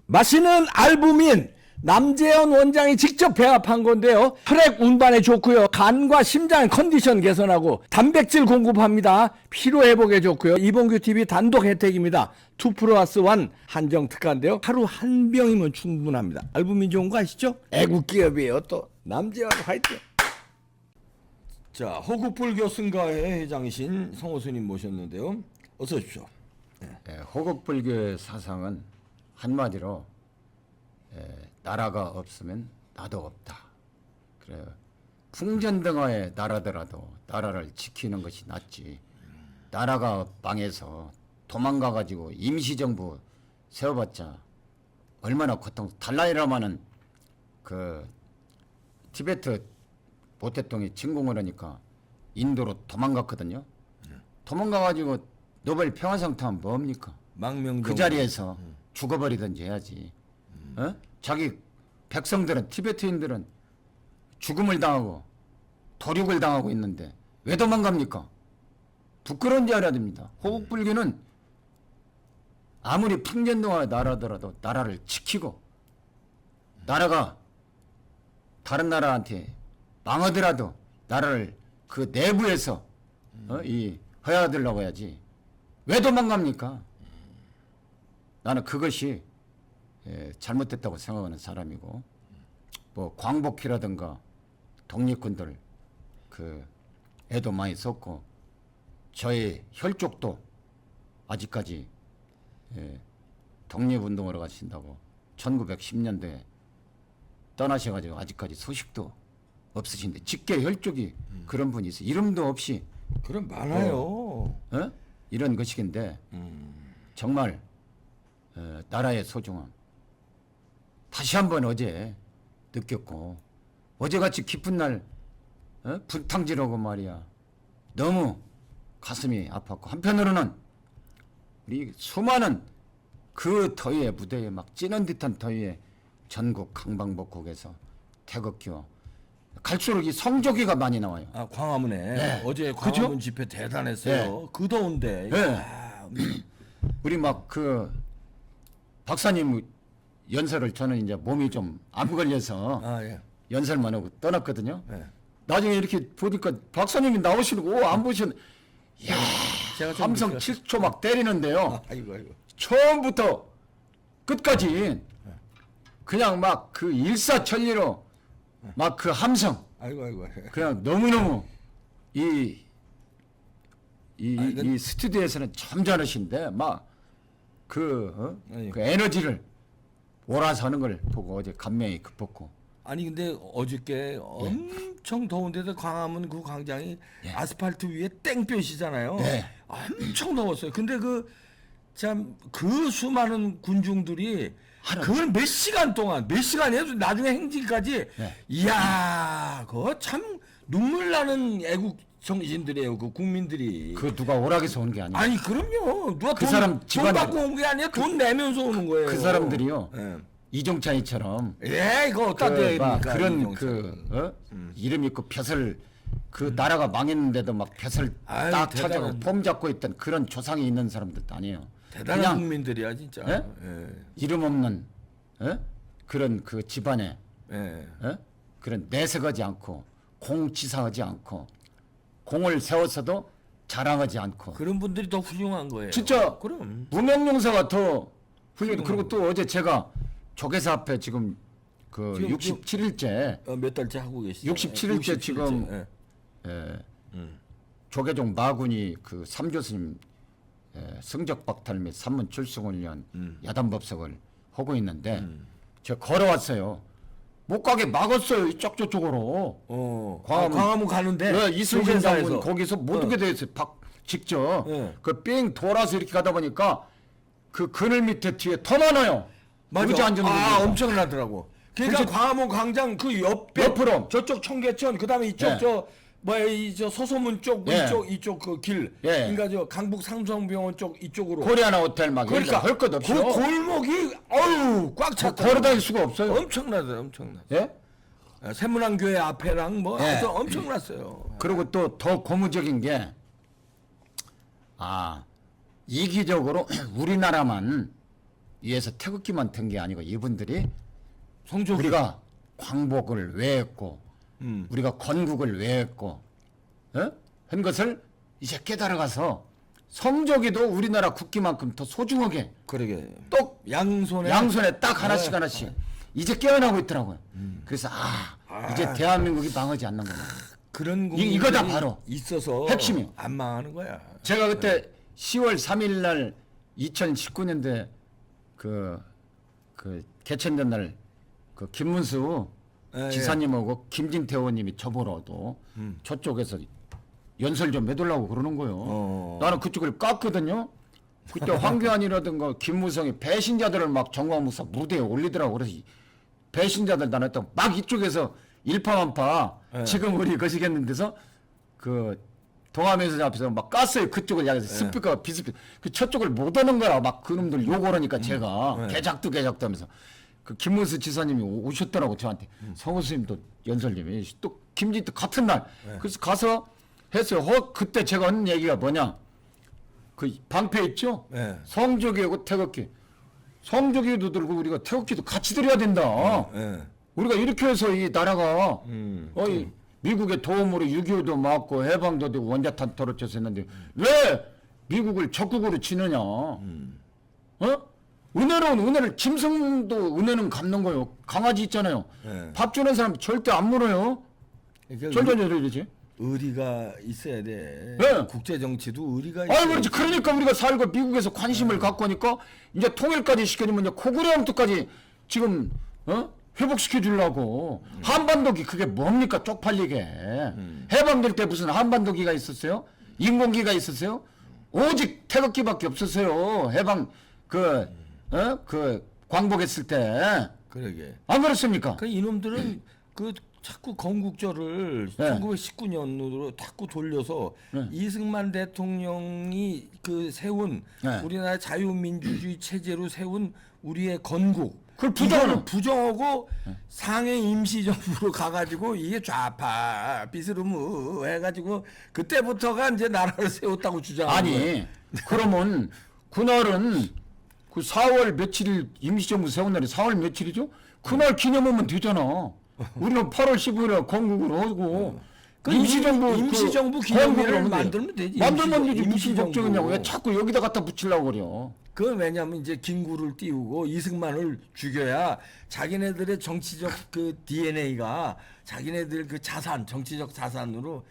마시는 알부민 남재현 원장이 직접 배합한 건데요. 혈액 운반에 좋고요. 간과 심장 컨디션 개선하고 단백질 공급합니다. 피로 회복에 좋고요. 이봉규 TV 단독 혜택입니다. 2+1 한정 특가인데요. 하루 한 병이면 충분합니다. 알부민 좋은 거 아시죠? 애국 기업이에요. 또 남재현 화이팅. 자, 호국불교 승가회 회장이신 성호스님 모셨는데요. 어서 오십시오. 예, 호국불교의 사상은 한마디로 나라가 없으면 나도 없다. 그래 풍전등화에 나라더라도 나라를 지키는 것이 낫지. 나라가 망해서 도망가가지고 임시정부 세워봤자 얼마나 고통. 달라이라마는 그 티베트 모태똥이 진공을 하니까 인도로 도망갔거든요. 도망가가지고 노벨 평화상 타면 뭡니까? 망명 그 자리에서 죽어버리든지 해야지. 어? 자기 백성들은 티베트인들은 죽음을 당하고 도륙을 당하고 있는데 왜 도망갑니까? 부끄러운지 알아야 됩니다. 호국불교는 아무리 풍전등화의 나라더라도 나라를 지키고 나라가 다른 나라한테 망하더라도 나라를 그 내부에서 이 허야들라고 해야지. 왜 도망갑니까? 나는 그것이 잘못됐다고 생각하는 사람이고, 뭐 광복희라든가 독립군들 그 애도 많이 썼고, 저의 혈족도 아직까지 독립운동으로 가신다고 1910년대에 떠나셔가지고 아직까지 소식도 없으신데 직계 혈족이 그런 분이 있어요. 이름도 없이. 그럼 많아요. 이런 것이긴데 정말 나라의 소중함 다시 한번 어제 느꼈고, 어제같이 깊은 날 분탕질하고 말이야 너무 가슴이 아팠고, 한편으로는 우리 수많은 그 더위에 무대에 막 찌는 듯한 더위에 전국 강방복곡에서 태극기와 갈수록 이 성조기가 많이 나와요. 아, 광화문에 네. 어제 그죠? 광화문 집회 대단했어요. 네. 그 더운데. 네. 야, 우리 막 그 박사님 연설을 저는 이제 몸이 좀 안 걸려서 아, 예. 연설만 하고 떠났거든요. 네. 나중에 이렇게 보니까 박사님이 나오시고 안 보시는, 이야, 제가 좀 함성 느꼈- 7초 막 때리는데요. 아이고. 처음부터 끝까지 그냥 막 그 일사천리로 막 그 함성 아이고. 그냥 너무너무 이 아니, 스튜디오에서는 점잖으신데 막 그 아니. 그 에너지를 몰아서 하는 걸 보고 어제 감명이 깊었고. 아니 근데 어저께 엄청 더운데도 광화문 그 광장이 아스팔트 위에 땡볕이잖아요. 네. 엄청 더웠어요. 근데 그 수많은 군중들이 하나. 그걸 몇 시간 해도 나중에 행진까지 네. 이야, 그거 참 눈물 나는 애국 정신들이에요. 그 국민들이. 그 누가 오락에서 온 게 아니에요. 아니 그럼요. 누가 그 돈, 사람 돈 집안들- 받고 온 게 아니라 돈 내면서 오는 거예요. 그 사람들이요. 예. 이종찬이처럼 이거 어디다 대야 막 됩니까? 그런 이종찬. 그 이름 있고 벼슬 그 나라가 망했는데도 막 벼슬 아유, 딱 대단한- 찾아고 폼 잡고 있던 그런 조상이 있는 사람들도 아니에요. 대단한 그냥 국민들이야 진짜. 예? 예. 이름 없는 그런 그 집안에 예. 그런 내색하지 않고 공치사하지 않고 공을 세워서도 자랑하지 않고 그런 분들이 더 훌륭한 거예요. 진짜 그럼. 무명용사가 더 훌륭. 그리고 또 어제 제가 조계사 앞에 지금 그 지금 67일째 몇 달째 하고 계시죠? 67일째 지금 예. 조계종 마군이 그 삼교수님 성적 박탈 및 산문 출승을 위한 야단 법석을 하고 있는데 제가 걸어왔어요. 못 가게 막았어요. 이쪽 저쪽으로. 광화문 가는데. 네, 이승진 조계사에서. 장군 거기서 못 오게 돼 있어요. 직접 네. 그 삥 돌아서 이렇게 가다 보니까 그 그늘 밑에 뒤에 더 많아요. 의자 맞아. 앉은 아, 분들. 엄청나더라고. 그러니까 그치? 광화문 광장 그 옆에 옆으로. 저쪽 청계천 그다음에 이쪽 예. 저 서소문 쪽 예. 이쪽 그 길. 예. 그러니까 저 강북 삼성병원 쪽 이쪽으로. 코리아나 호텔 막 그러니까 할 것 없이 그 골목이 어우 꽉 찼다. 걸어다닐 수가 없어요. 엄청나다. 예? 세문안교회 앞에랑 뭐 예. 아주 엄청났어요. 그리고 또 더 고무적인 게 이기적으로 우리나라만 위해서 태극기만 든 게 아니고 이분들이 성적 우리가 광복을 왜 했고 우리가 건국을 왜 했고 한 것을 이제 깨달아가서 성적이도 우리나라 국기만큼 더 소중하게 그러게 똑 양손에 딱 하나씩 네. 하나씩 이제 깨어나고 있더라고요. 그래서 이제 대한민국이 망하지 않는구나. 그런 이거다 국민들이 바로 있어서 핵심이요. 안 망하는 거야. 제가 그때 10월 3일 날 2019년대 그 개천된 날 그 김문수 예, 지사님하고 김진태 의원님이 저보러도 저쪽에서 연설 좀 해달라고 그러는 거예요. 나는 그쪽을 깠거든요. 그때 황교안이라든가 김무성이 배신자들을 막 정광무사 무대에 올리더라고. 그래서 배신자들 나는 막 이쪽에서 일파만파 지금 우리 거시겠는 데서 그 동아면서 앞에서 막 깠어요. 그쪽을 향해서 스피커가 비스피커 그 저쪽을 못 하는 거라 막 그놈들 욕을 하니까 제가 개작도 하면서 그 김문수 지사님이 오셨더라고 저한테. 성우 스님도 연설님이 또 김진태 같은 날 그래서 가서 했어요. 그때 제가 한 얘기가 뭐냐 그 방패 있죠. 네. 성조기하고 태극기 성조기도 들고 우리가 태극기도 같이 들여야 된다. 예. 우리가 이렇게 해서 이 나라가 이 미국의 도움으로 6.25도 맞고 해방도 되고 원자탄 떨어져서 했는데 왜 미국을 적국으로 치느냐. 은혜를 짐승도 은혜는 갚는 거예요. 강아지 있잖아요. 네. 밥 주는 사람 절대 안 물어요. 그러니까 절절절이지. 의리가 있어야 돼. 네. 국제 정치도 의리가 있어야 아니 그렇지. 그러니까 우리가 살고 미국에서 관심을 갖고 하니까 이제 통일까지 시켜주면 이제 코그레함투까지 지금 회복시켜 주려고 한반도기 그게 뭡니까 쪽팔리게 해방될 때 무슨 한반도기가 있었어요? 인공기가 있었어요? 오직 태극기밖에 없었어요. 해방 그 광복했을 때. 그러게. 안 그렇습니까? 그 이놈들은 그 자꾸 건국절을 네. 1919년으로 자꾸 돌려서 이승만 대통령이 그 세운 네. 우리나라 자유민주주의 체제로 세운 우리의 건국 그걸 부정하는. 이거를 부정하고 상해 임시정부로 가가지고 이게 좌파 비스르무 해가지고 그때부터가 이제 나라를 세웠다고 주장하는 거예요. 아니 그러면 그날은 그 4월 며칠 임시정부 세운 날이 4월 며칠이죠? 그날 기념하면 되잖아. 우리는 8월 15일에 건국을 하고 그 임시정부 임시정부 그 기념일을 건국을 하면 만들면 되지. 만들면 되지. 무슨 임시정부. 걱정이냐고. 왜 자꾸 여기다 갖다 붙이려고 그래요. 그 왜냐하면 이제 김구를 띄우고 이승만을 죽여야 자기네들의 정치적 그 DNA가 자기네들 그 자산 정치적 자산으로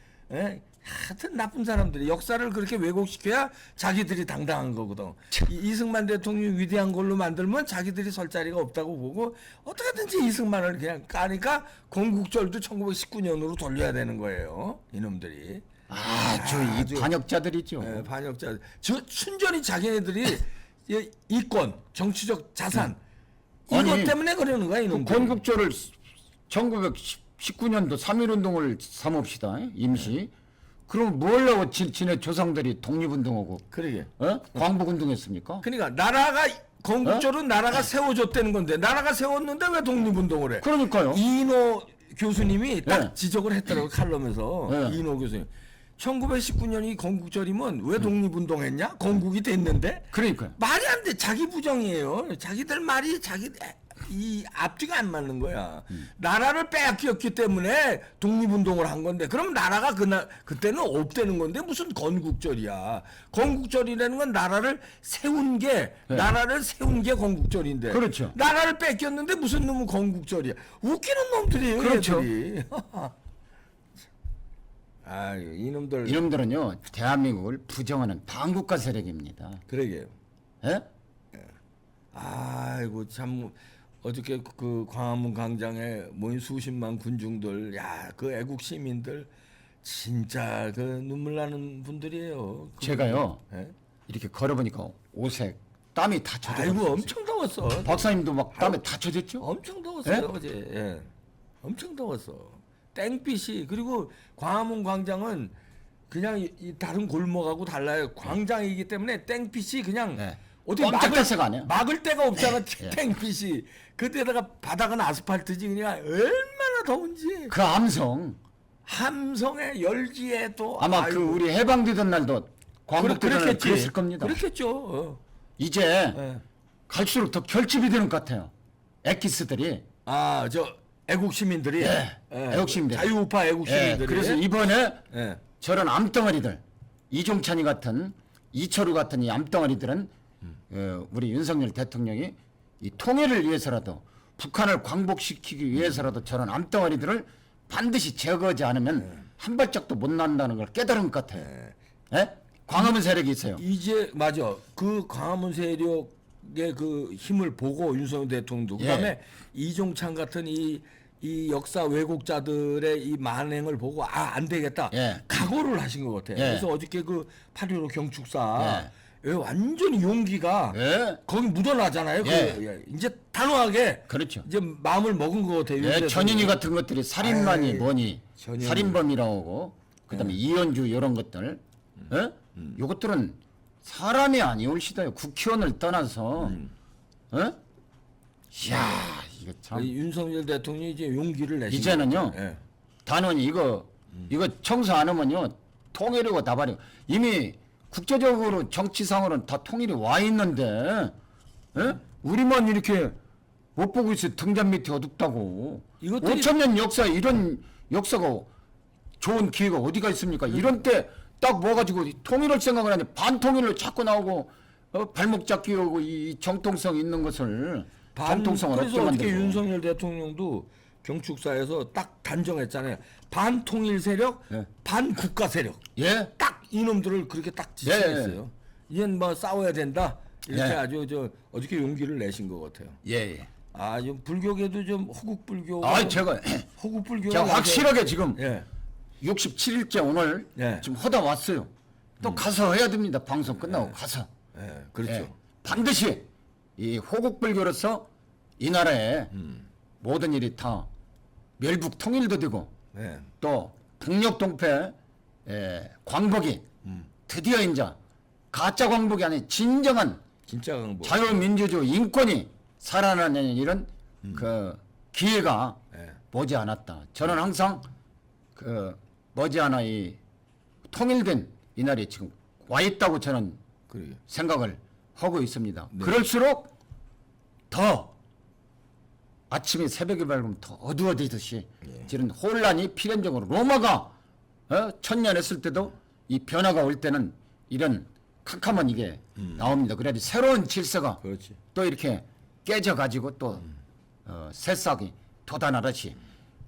하여튼 나쁜 사람들이 역사를 그렇게 왜곡시켜야 자기들이 당당한 거거든. 이승만 대통령이 위대한 걸로 만들면 자기들이 설 자리가 없다고 보고 어떻게든지 이승만을 그냥 까니까 건국절도 1919년으로 돌려야 되는 거예요. 이놈들이. 이 반역자들이죠. 반역자. 순전히 자기네들이 이권, 정치적 자산 이것 아니, 때문에 그러는 거야 그 이놈들. 건국절을 1919년도 3.1운동을 삼읍시다. 임시. 그럼 뭘 하고 지네 조상들이 독립운동하고 그러게. 광복운동했습니까? 그러니까 나라가 건국절은 나라가 세워줬다는 건데 나라가 세웠는데 왜 독립운동을 해? 그러니까요. 이인호 교수님이 딱 네. 지적을 했더라고 칼럼에서. 네. 이인호 교수님. 1919년이 건국절이면 왜 독립운동했냐? 건국이 됐는데. 그러니까요. 말이 안 돼. 자기 부정이에요. 자기들 말이 이 앞뒤가 안 맞는 거야. 나라를 빼앗겼기 때문에 독립운동을 한 건데, 그럼 나라가 그때는 없다는 건데 무슨 건국절이야. 건국절이라는 건 나라를 세운 게, 나라를 세운 게 건국절인데. 그렇죠. 나라를 뺏겼는데 무슨 놈은 건국절이야. 웃기는 놈들이에요. 그렇죠. 얘들이. 이놈들. 이놈들은요 대한민국을 부정하는 반국가 세력입니다. 그러게요. 예? 아이고 참 어저께 그 광화문 광장에 모인 수십만 군중들, 그 애국 시민들 진짜 그 눈물 나는 분들이에요. 제가요 예? 이렇게 걸어보니까 옷에 땀이 다 젖어요. 아이고 엄청 더웠어. 박사님도 막 땀에 다 젖었죠? 엄청 더웠어요 예? 어제. 예. 엄청 더웠어. 땡빛이. 그리고 광화문 광장은 그냥 이 다른 골목하고 달라요. 광장이기 때문에 땡빛이 그냥 네. 어디 깜짝달싹 안 해요. 막을 데가 없잖아. 예. 땡빛이. 그때다가 바닥은 아스팔트지. 그냥 얼마나 더운지. 그 암성 함성의 열기에도 아마 그 우리 해방되던 날도 광복되던 날 그랬겠지. 그랬을 겁니다. 그렇겠죠. 이제 예. 갈수록 더 결집이 되는 것 같아요. 엑기스들이. 아, 저 애국 시민들이 예, 애국 시민들. 자유우파 애국 예, 시민들이 그래서 이번에 예. 저런 암덩어리들, 이종찬이 같은, 이철우 같은 이 암덩어리들은 우리 윤석열 대통령이 이 통일을 위해서라도 북한을 광복시키기 위해서라도 저런 암덩어리들을 반드시 제거하지 않으면 한 발짝도 못 난다는 걸 깨달은 것 같아요. 예? 광화문 세력이 있어요. 이제 맞아. 그 광화문 세력의 그 힘을 보고 윤석열 대통령도 그다음에 예. 이종찬 같은 이 역사 왜곡자들의 이 만행을 보고 안 되겠다. 예. 각오를 하신 것 같아요. 예. 그래서 어저께 그 8.15 경축사 예. 완전히 용기가 예. 거기 묻어나잖아요. 예. 이제 단호하게 그렇죠. 이제 마음을 먹은 것 같아요. 윤 예, 대통령이. 전인이 같은 것들이 살인만이 아이, 뭐니 전인이. 살인범이라고 하고 그다음에 이현주 이런 것들 요것들은 사람이 아니올 시대요. 국회의원을 떠나서 이야 이거 참 이 윤석열 대통령이 이제 용기를 내신 이제는요 거예요. 예. 단원이 이거 청소 안 하면요 통일이고 나발이고 이미 국제적으로 정치상으로는 다 통일이 와 있는데 우리만 이렇게 못 보고 있어. 등잔 밑에 어둡다고. 이것들이- 5,000년 역사에 이런 역사가 좋은 기회가 어디가 있습니까? 이런 때 딱 모아가지고 통일을 생각을 하는데 반통일로 자꾸 나오고 발목 잡기 하고 이 정통성 있는 것을 정통성을 없게 그래서 어떻게 만들고. 윤석열 대통령도 경축사에서 딱 단정했잖아요. 반통일 세력, 예. 반국가 세력. 예? 딱 이놈들을 그렇게 딱 지칭했어요. 이젠 뭐 싸워야 된다. 이렇게 예. 아주 어저께 용기를 내신 것 같아요. 예, 예. 아, 좀 불교계도 좀 호국 불교. 아, 제가 호국 확실하게 지금 예. 67일째 오늘 예. 지금 하다 왔어요. 또 가서 해야 됩니다. 방송 끝나고 가서. 예, 그렇죠. 예. 반드시 이 호국불교로서 이 나라에 모든 일이 다 멸북 통일도 되고 예. 또 북녘 동패 광복이 드디어 이제 가짜 광복이 아닌 진정한 진짜 강보. 자유민주주의 인권이 살아나는 이런 그 기회가 예. 머지않았다. 저는 항상 그 머지않아 이 통일된 이 날이 지금 와 있다고 저는 그래요. 생각을 하고 있습니다. 네. 그럴수록 더 아침에 새벽에 밝으면 더 어두워지듯이 이런 혼란이 필연적으로 로마가 천년했을 때도 이 변화가 올 때는 이런 캄캄한 이게 나옵니다. 그래야지 새로운 질서가 그렇지. 또 이렇게 깨져가지고 또 새싹이 돋아나듯이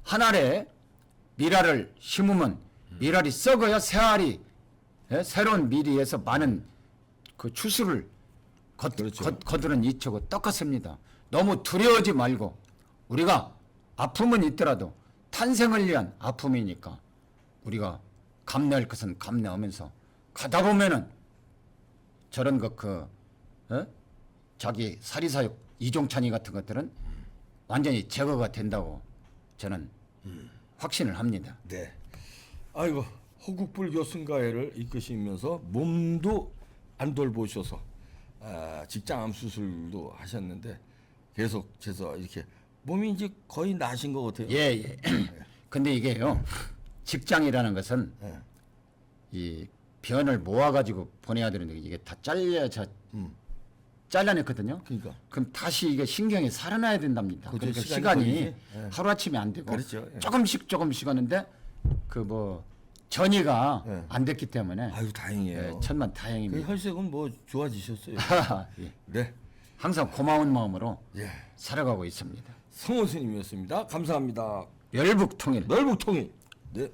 한 알에 미랄을 심으면 미랄이 썩어야 새알이 새로운 미리에서 많은 그 추수를 그렇죠. 거두는 이치고 똑같습니다. 너무 두려워하지 말고 우리가 아픔은 있더라도 탄생을 위한 아픔이니까 우리가 감내할 것은 감내하면서 가다 보면은 저런 자기 사리사욕 이종찬이 같은 것들은 완전히 제거가 된다고 저는 확신을 합니다. 네. 아이고 호국불교 승가회를 이끄시면서 몸도 안 돌보셔서 직장암 수술도 하셨는데 계속해서 이렇게 몸이 이제 거의 나신 것 같아요. 예, 예. 근데 이게요, 직장이라는 것은 예. 이 변을 모아가지고 보내야 되는데 이게 다 잘라냈거든요. 그러니까. 그럼 다시 이게 신경이 살아나야 된답니다. 그죠, 그러니까 시간이 시간이 걸리지? 예. 하루아침에 안 되고 그렇죠. 예. 조금씩 하는데 그 뭐 전이가 예. 안 됐기 때문에 아유 다행이에요. 예, 천만 그 다행입니다. 혈색은 뭐 좋아지셨어요. 예. 네. 항상 고마운 마음으로 예. 살아가고 있습니다. 성원 스님이었습니다. 감사합니다. 열북 통일. 넓북 통일. 네.